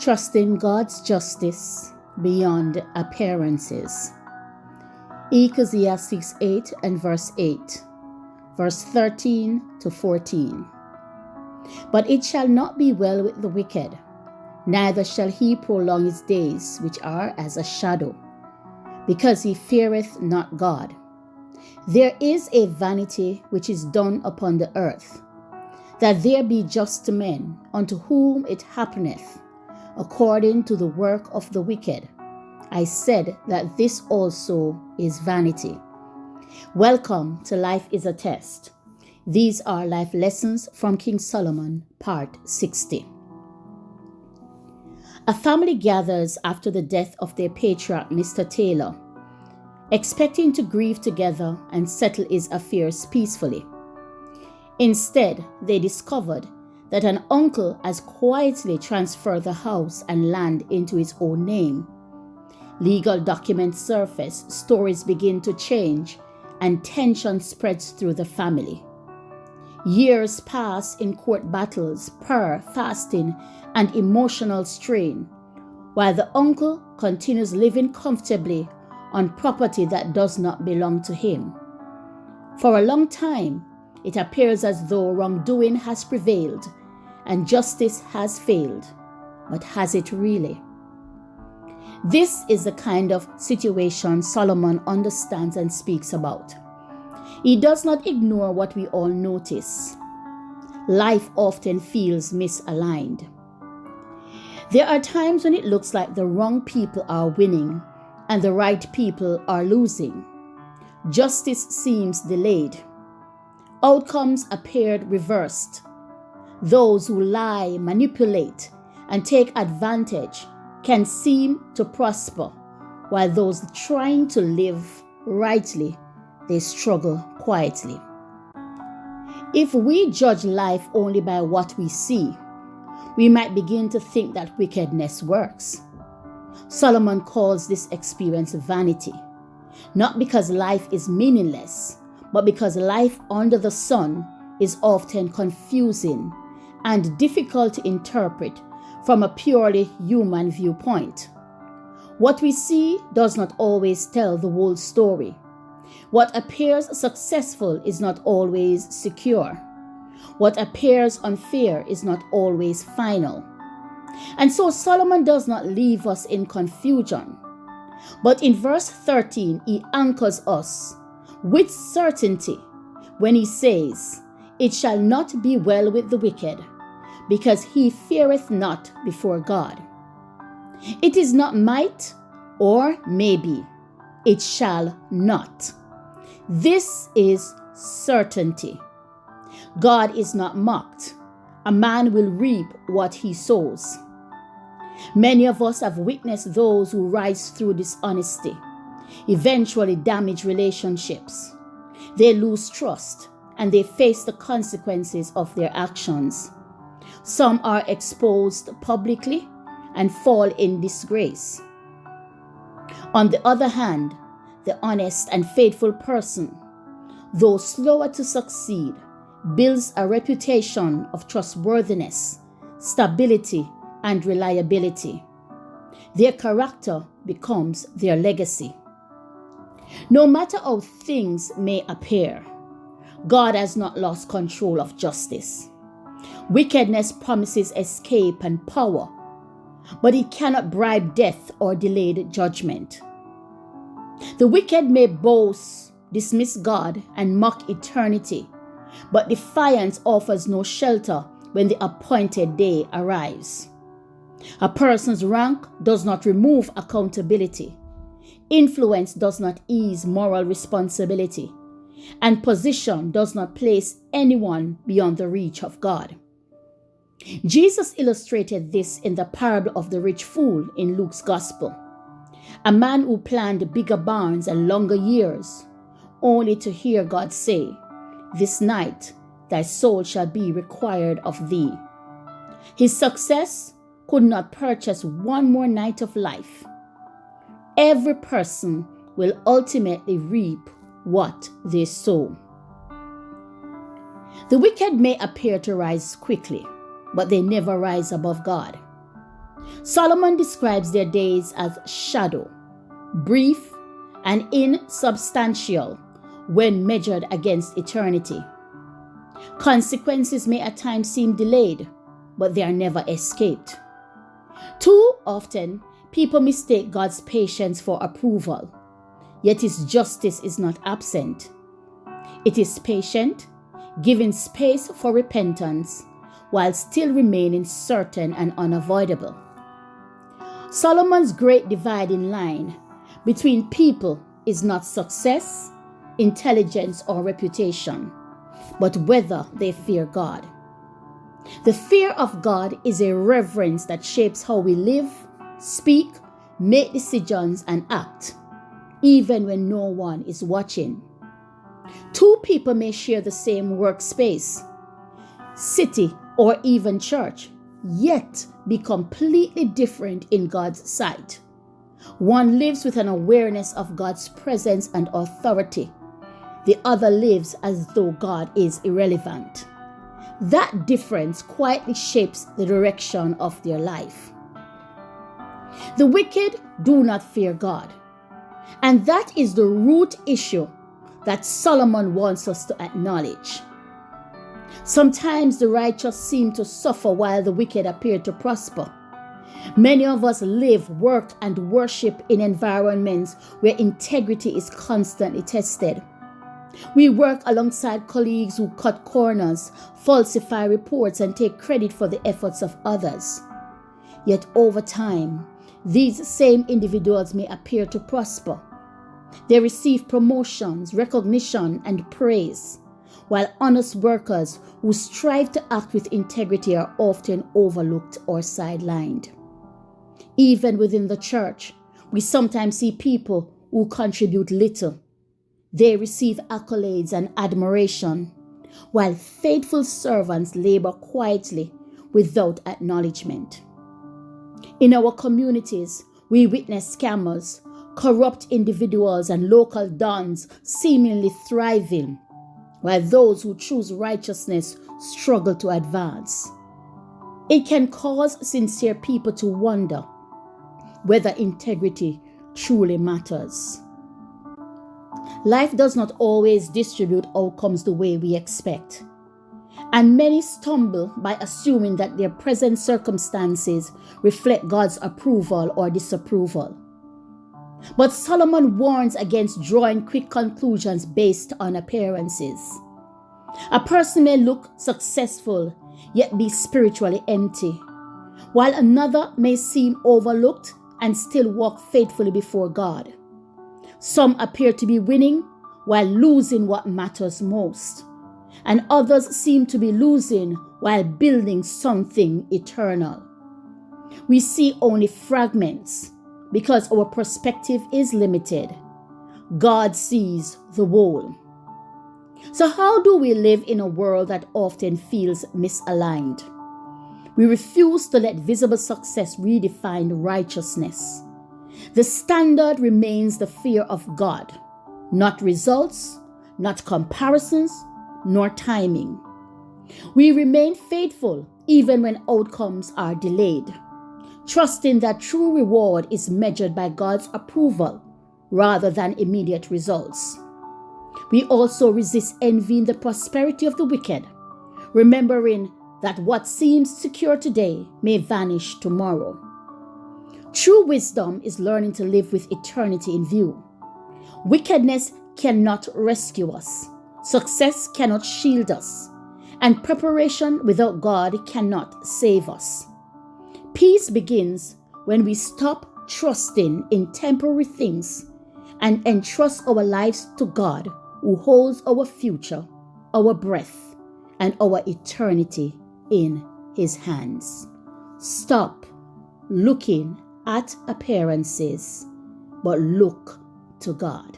Trusting God's justice beyond appearances. Ecclesiastes 8 and verse 8, verse 13 to 14. But it shall not be well with the wicked, neither shall he prolong his days, which are as a shadow, because he feareth not God. There is a vanity which is done upon the earth, that there be just men, unto whom it happeneth according to the work of the wicked. I said that this also is vanity. Welcome to Life is a Test. These are life lessons from King Solomon, part 60. A family gathers after the death of their patriarch, Mr. Taylor, expecting to grieve together and settle his affairs peacefully. Instead, they discovered that an uncle has quietly transferred the house and land into his own name. Legal documents surface, stories begin to change, and tension spreads through the family. Years pass in court battles, prayer, fasting, and emotional strain, while the uncle continues living comfortably on property that does not belong to him. For a long time, it appears as though wrongdoing has prevailed and justice has failed. But has it really? This is the kind of situation Solomon understands and speaks about. He does not ignore what we all notice. Life often feels misaligned. There are times when it looks like the wrong people are winning and the right people are losing. Justice seems delayed. Outcomes appeared reversed. Those who lie, manipulate, and take advantage can seem to prosper, while those trying to live rightly, they struggle quietly. If we judge life only by what we see, we might begin to think that wickedness works. Solomon calls this experience vanity, not because life is meaningless, but because life under the sun is often confusing and difficult to interpret from a purely human viewpoint. What we see does not always tell the whole story. What appears successful is not always secure. What appears unfair is not always final. And so Solomon does not leave us in confusion. But in verse 13, he anchors us with certainty when he says, "It shall not be well with the wicked, because he feareth not before God." It is not might or maybe. It shall not. This is certainty. God is not mocked. A man will reap what he sows. Many of us have witnessed those who rise through dishonesty, eventually damage relationships. They lose trust and they face the consequences of their actions. Some are exposed publicly and fall in disgrace. On the other hand, the honest and faithful person, though slower to succeed, builds a reputation of trustworthiness, stability, and reliability. Their character becomes their legacy. No matter how things may appear, God has not lost control of justice. Wickedness promises escape and power, but it cannot bribe death or delayed judgment. The wicked may boast, dismiss God, and mock eternity, but defiance offers no shelter when the appointed day arrives. A person's rank does not remove accountability. Influence does not ease moral responsibility, and position does not place anyone beyond the reach of God. Jesus illustrated this in the parable of the rich fool in Luke's Gospel. A man who planned bigger barns and longer years, only to hear God say, "This night thy soul shall be required of thee." His success could not purchase one more night of life. Every person will ultimately reap what they sow. The wicked may appear to rise quickly, but they never rise above God. Solomon describes their days as shadow, brief, and insubstantial when measured against eternity. Consequences may at times seem delayed, but they are never escaped. Too often, people mistake God's patience for approval, yet His justice is not absent. It is patient, giving space for repentance, while still remaining certain and unavoidable. Solomon's great dividing line between people is not success, intelligence, or reputation, but whether they fear God. The fear of God is a reverence that shapes how we live, speak, make decisions, and act, even when no one is watching. Two people may share the same workspace, city, or even church, yet be completely different in God's sight. One lives with an awareness of God's presence and authority. The other lives as though God is irrelevant. That difference quietly shapes the direction of their life. The wicked do not fear God. And that is the root issue that Solomon wants us to acknowledge. Sometimes the righteous seem to suffer while the wicked appear to prosper. Many of us live, work, and worship in environments where integrity is constantly tested. We work alongside colleagues who cut corners, falsify reports, and take credit for the efforts of others. Yet over time, these same individuals may appear to prosper. They receive promotions, recognition, and praise, while honest workers who strive to act with integrity are often overlooked or sidelined. Even within the church, we sometimes see people who contribute little. They receive accolades and admiration, while faithful servants labor quietly without acknowledgement. In our communities, we witness scammers, corrupt individuals, and local dons seemingly thriving, while those who choose righteousness struggle to advance. It can cause sincere people to wonder whether integrity truly matters. Life does not always distribute outcomes the way we expect, and many stumble by assuming that their present circumstances reflect God's approval or disapproval. But Solomon warns against drawing quick conclusions based on appearances. A person may look successful yet be spiritually empty, while another may seem overlooked and still walk faithfully before God. Some appear to be winning while losing what matters most, and others seem to be losing while building something eternal. We see only fragments because our perspective is limited. God sees the whole. So how do we live in a world that often feels misaligned? We refuse to let visible success redefine righteousness. The standard remains the fear of God, not results, not comparisons, nor timing. We remain faithful even when outcomes are delayed, trusting that true reward is measured by God's approval rather than immediate results. We also resist envying the prosperity of the wicked, remembering that what seems secure today may vanish tomorrow. True wisdom is learning to live with eternity in view. Wickedness cannot rescue us. Success cannot shield us. And preparation without God cannot save us. Peace begins when we stop trusting in temporary things and entrust our lives to God, who holds our future, our breath, and our eternity in His hands. Stop looking at appearances, but look to God.